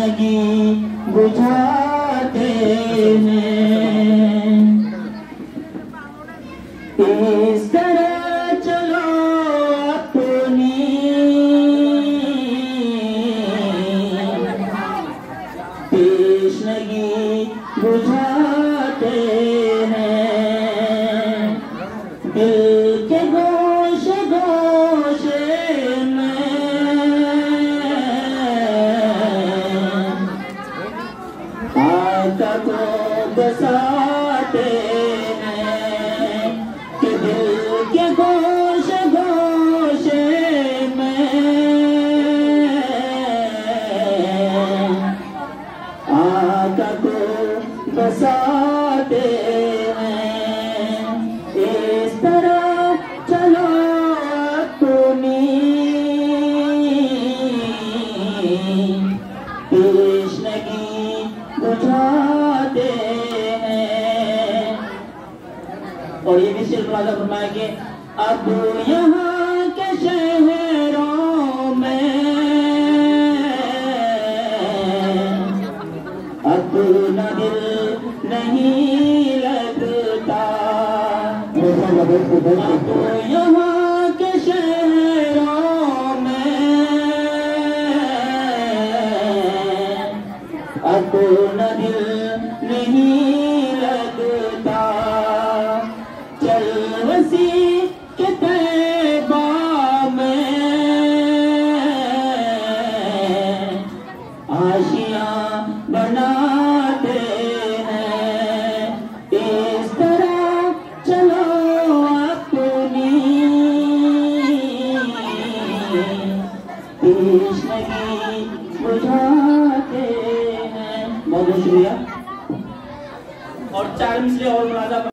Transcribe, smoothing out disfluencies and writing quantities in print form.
तश्नगी बुझाते हैं। इस तरह चलो अपनी तश्नगी बुझाते हैं। दिल के गोशे गोशे में आका को बसाते हैं कि दिल के गोशे गोशे में आका को बसाते हैं। इस तरह चलो अपनी तश्नगी बुझाते हैं। और ये भी शेर मुलाजा फरमाया कि अब यहाँ के शहरों में अपना दिल नहीं लगता। अब यहाँ के शहरों में अपना दिल नहीं लगता। चल वसी के तैबा में आशियाँ बनाते हैं। इस तरह चलो अपनी तश्नगी बुझाते हैं। बहुत बहुत शुक्रिया। और 4 मिसरे और मुलाजा